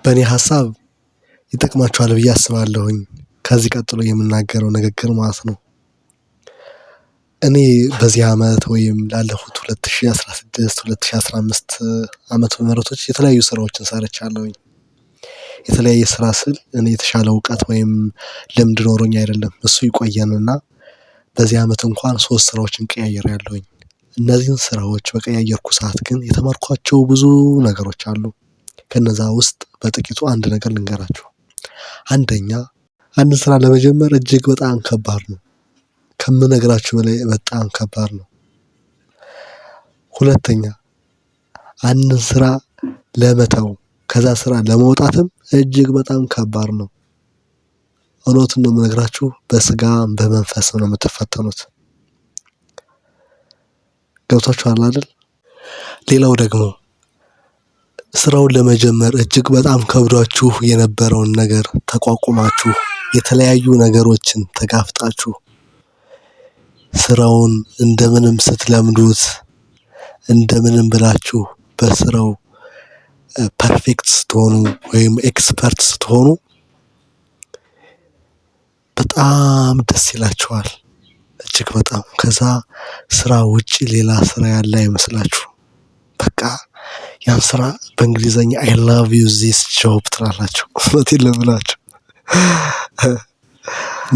በእኔ ሀሳብ ይጠቅማችኋል ብዬ አስባለሁኝ ከዚህ ቀጥሎ የምናገረው ንግግር ማለት ነው። እኔ በዚህ አመት ወይም ላለፉት 2016 2015 ዓመተ ምህረቶች የተለያዩ ስራዎችን ሰርቻለሁኝ። የተለያየ ስራ ስል እኔ የተሻለ እውቀት ወይም ልምድ ኖሮኝ አይደለም እሱ ይቆየንና በዚህ አመት እንኳን 3 ስራዎችን ቀያይሬያለሁኝ። እነዚህን ስራዎች በቀያየርኩ ሰዓት ግን የተማርኳቸው ብዙ ነገሮች አሉ። ከነዛ ውስጥ በጥቂቱ አንድ ነገር ልንገራችሁ። አንደኛ አንድ ስራ ለመጀመር እጅግ በጣም ከባድ ነው። ከምነግራችሁ በላይ በጣም ከባድ ነው። ሁለተኛ አንድ ስራ ለመተው ከዛ ስራ ለመውጣትም እጅግ በጣም ከባድ ነው። እውነቱን ነው የምነግራችሁ በስጋም በመንፈስም ነው የምትፈተኑት። ገብቷችኋል አይደል? ሌላው ደግሞ ስራውን ለመጀመር እጅግ በጣም ከብዷችሁ የነበረውን ነገር ተቋቁማችሁ የተለያዩ ነገሮችን ተጋፍጣችሁ ስራውን እንደምንም ስትለምዱት እንደምንም ብላችሁ በስራው ፐርፌክት ስትሆኑ ወይም ኤክስፐርት ስትሆኑ በጣም ደስ ይላችኋል። እጅግ በጣም ከዛ ስራ ውጪ ሌላ ስራ ያለ አይመስላችሁም። በቃ ያን ስራ በእንግሊዘኛ I love you this job ትላላችሁ። እውነቴን ነው የምላችሁ።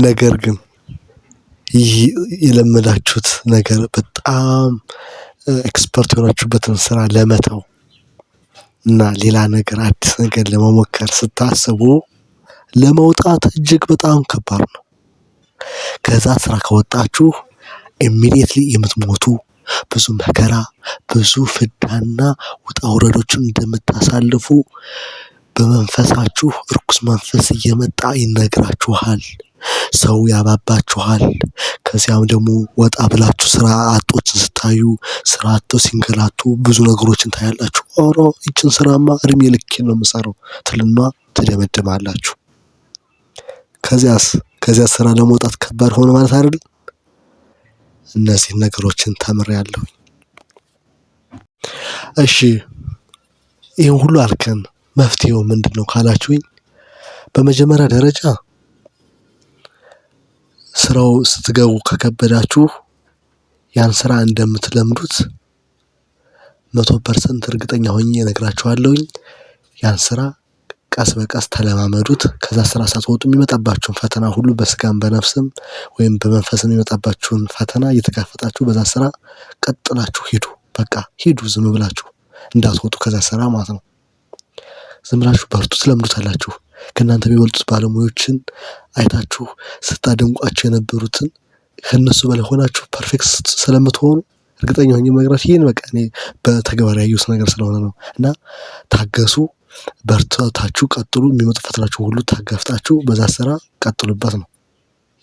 ነገር ግን የለመዳችሁት ነገር በጣም ኤክስፐርት የሆናችሁበትን ስራ ለመተው እና ሌላ ነገር አዲስ ነገር ለመሞከር ስታስቡ ለመውጣት እጅግ በጣም ከባድ ነው። ከዛ ስራ ከወጣችሁ ኢሚዲየትሊ የምትሞቱ ብዙ መከራ ብዙ ፍዳና ውጣ ውረዶችን እንደምታሳልፉ በመንፈሳችሁ ርኩስ መንፈስ እየመጣ ይነግራችኋል። ሰው ያባባችኋል። ከዚያም ደግሞ ወጣ ብላችሁ ስራ አጦችን ስታዩ ስራ አጥተው ሲንገላቱ ብዙ ነገሮችን ታያላችሁ። ኦሮ ይችን ስራማ እድሜ ልኬን ነው የምሰራው ትሉና ትደመድማላችሁ። ከዚያ ስራ ለመውጣት ከባድ ሆነ ማለት አይደል? እነዚህን ነገሮችን ተምሬያለሁ። እሺ ይሄን ሁሉ አልከን መፍትሄው ምንድነው ካላችሁኝ፣ በመጀመሪያ ደረጃ ስራው ስትገቡ ከከበዳችሁ ያን ስራ እንደምትለምዱት 100% እርግጠኛ ሆኜ እነግራችኋለሁኝ። ያን ስራ ቀስ በቀስ ተለማመዱት። ከዛ ስራ ሳትወጡ የሚመጣባችሁን ፈተና ሁሉ በስጋም በነፍስም ወይም በመንፈስም የሚመጣባችሁን ፈተና እየተጋፈጣችሁ በዛ ስራ ቀጥላችሁ ሂዱ። በቃ ሂዱ፣ ዝም ብላችሁ እንዳትወጡ ከዛ ስራ ማለት ነው። ዝም ብላችሁ በርቱ፣ ትለምዱታላችሁ። ከእናንተ የሚበልጡት ባለሙያዎችን አይታችሁ ስታደንቋቸው የነበሩትን ከነሱ በላይ ሆናችሁ ፐርፌክት ስለምትሆኑ እርግጠኛ ሆኜ የምነግራችሁ ይሄን በቃ እኔ በተግባር ያየሁት ነገር ስለሆነ ነው። እና ታገሱ፣ በርታችሁ ቀጥሉ። የሚመጡ ፈተናችሁን ሁሉ ታጋፍጣችሁ በዛ ስራ ቀጥሉበት ነው።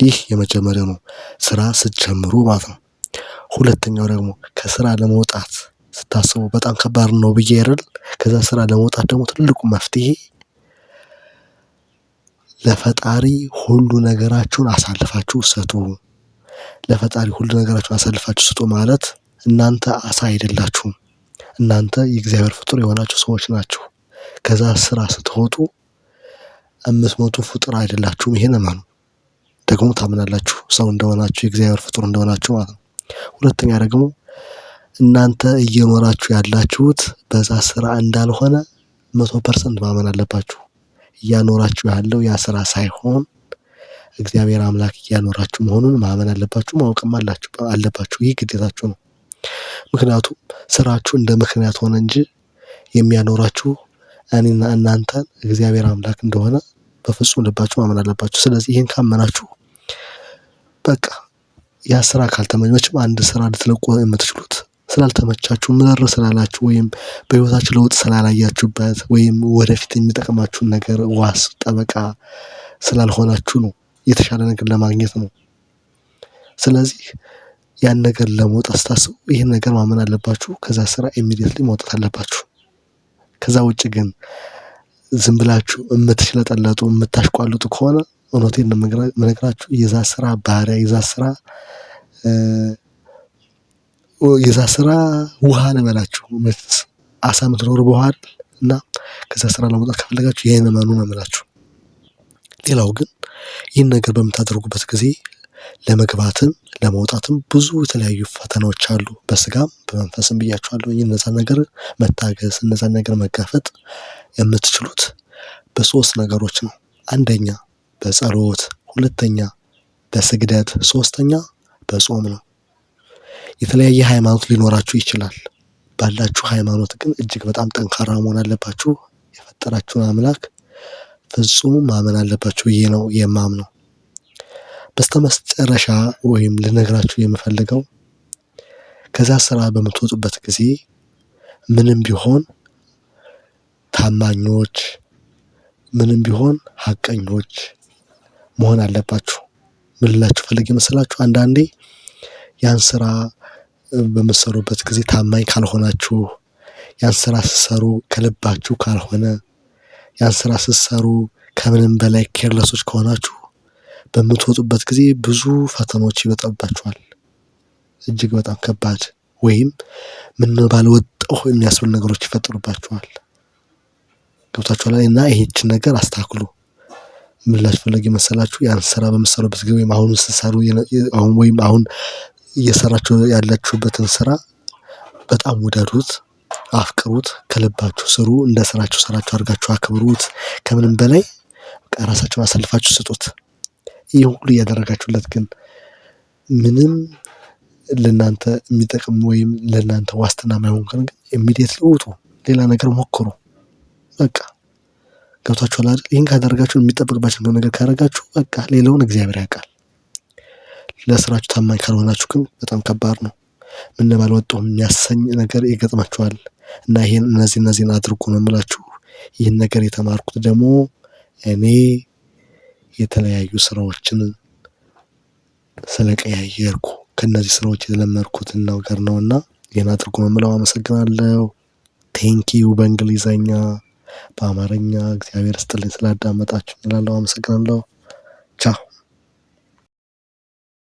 ይህ የመጀመሪያው ነው፣ ስራ ስትጀምሩ ማለት ነው። ሁለተኛው ደግሞ ከስራ ለመውጣት ስታስቡ በጣም ከባድ ነው ብዬ አይደል? ከዛ ስራ ለመውጣት ደግሞ ትልቁ መፍትሄ ለፈጣሪ ሁሉ ነገራችሁን አሳልፋችሁ ስጡ። ለፈጣሪ ሁሉ ነገራችሁን አሳልፋችሁ ስጡ ማለት እናንተ አሳ አይደላችሁም። እናንተ የእግዚአብሔር ፍጡር የሆናችሁ ሰዎች ናችሁ። ከዛ ስራ ስትወጡ የምትሞቱ ፍጡር አይደላችሁም። ይሄን እመኑ። ደግሞ ታምናላችሁ ሰው እንደሆናችሁ የእግዚአብሔር ፍጡር እንደሆናችሁ ማለት ነው። ሁለተኛ ደግሞ እናንተ እየኖራችሁ ያላችሁት በዛ ስራ እንዳልሆነ 100% ማመን አለባችሁ። እያኖራችሁ ያለው ያ ስራ ሳይሆን እግዚአብሔር አምላክ እያኖራችሁ መሆኑን ማመን አለባችሁ፣ ማወቅም አለባችሁ። ይህ ግዴታችሁ ነው። ምክንያቱም ስራችሁ እንደ ምክንያት ሆነ እንጂ የሚያኖራችሁ እኔና እናንተን እግዚአብሔር አምላክ እንደሆነ በፍጹም ልባችሁ ማመን አለባችሁ። ስለዚህ ይህን ካመናችሁ በቃ ያ ስራ ካልተመቻችሁ አንድ ስራ ልትለቁ የምትችሉት ስላልተመቻችሁ ምርር ስላላችሁ ወይም በህይወታችሁ ለውጥ ስላላያችሁበት ወይም ወደፊት የሚጠቅማችሁን ነገር ዋስ ጠበቃ ስላልሆናችሁ ነው። የተሻለ ነገር ለማግኘት ነው። ስለዚህ ያን ነገር ለመውጣት ስታስቡ ይሄን ነገር ማመን አለባችሁ። ከዛ ስራ ኢሚዲየትሊ መውጣት አለባችሁ። ከዛ ውጪ ግን ዝም ብላችሁ የምትሽለጠለጡ የምታሽቋልጡ ከሆነ እውነቴን ነው የምነግራችሁ የዛ ስራ ባሪያ የዛ ስራ ውሃ ልበላችሁ። አሳ የምትኖር በውሃ እና ከዛ ስራ ለመውጣት ከፈለጋችሁ ይሄን እመኑ ነው የምላችሁ። ሌላው ግን ይህን ነገር በምታደርጉበት ጊዜ ለመግባትም ለመውጣትም ብዙ የተለያዩ ፈተናዎች አሉ። በስጋም በመንፈስም ብያችኋለሁ። እነዛን ነገር መታገስ እነዛን ነገር መጋፈጥ የምትችሉት በሶስት ነገሮች ነው። አንደኛ በጸሎት፣ ሁለተኛ በስግደት፣ ሶስተኛ በጾም ነው። የተለያየ ሃይማኖት ሊኖራችሁ ይችላል። ባላችሁ ሃይማኖት ግን እጅግ በጣም ጠንካራ መሆን አለባችሁ። የፈጠራችሁን አምላክ ፍጹም ማመን አለባችሁ ብዬ ነው የማምነው። በስተመጨረሻ ወይም ልነግራችሁ የምፈልገው ከዛ ስራ በምትወጡበት ጊዜ ምንም ቢሆን ታማኞች፣ ምንም ቢሆን ሀቀኞች መሆን አለባችሁ። ምን ልላችሁ ፈልጌ መሰላችሁ? አንዳንዴ ያን ስራ በምትሰሩበት ጊዜ ታማኝ ካልሆናችሁ፣ ያን ስራ ስትሰሩ ከልባችሁ ካልሆነ፣ ያን ስራ ስትሰሩ ከምንም በላይ ኬርለሶች ከሆናችሁ በምትወጡበት ጊዜ ብዙ ፈተናዎች ይመጣባችኋል። እጅግ በጣም ከባድ ወይም ምን ባልወጣሁ የሚያስብል ነገሮች ይፈጠሩባችኋል። ገብታችኋል? እና ይሄችን ነገር አስተካክሉ። ምን ልላችሁ ፈልጌ መሰላችሁ? ያን ስራ በምትሰሩበት ጊዜ ወይም አሁን ስትሰሩ አሁን እየሰራችሁ ያላችሁበትን ስራ በጣም ውደዱት፣ አፍቅሩት፣ ከልባችሁ ስሩ። እንደ ስራችሁ ስራችሁ አድርጋችሁ አክብሩት። ከምንም በላይ ራሳችሁን አሳልፋችሁ ስጡት። ይህ ሁሉ እያደረጋችሁለት ግን ምንም ለእናንተ የሚጠቅም ወይም ለእናንተ ዋስትና የማይሆን ከሆነ ግን ኢሚዲየትሊ ውጡ፣ ሌላ ነገር ሞክሩ። በቃ ገብቷችኋል አይደል? ይህን ካደረጋችሁ የሚጠበቅባችሁን ነገር ካደረጋችሁ በቃ ሌላውን እግዚአብሔር ያውቃል። ለስራችሁ ታማኝ ካልሆናችሁ ግን በጣም ከባድ ነው። ምን ባልወጣሁ የሚያሰኝ ነገር ይገጥማችኋል። እና ይሄን እነዚህን አድርጉ ነው የምላችሁ። ይህን ነገር የተማርኩት ደግሞ እኔ የተለያዩ ስራዎችን ስለቀያየርኩ ከነዚህ ስራዎች የለመድኩትን ነገር ነውና ይህን አድርጉ ነው የምለው። አመሰግናለሁ። ቴንኪዩ በእንግሊዘኛ፣ በአማርኛ እግዚአብሔር ይስጥልኝ ስላዳመጣችሁ እላለሁ። አመሰግናለሁ። ቻው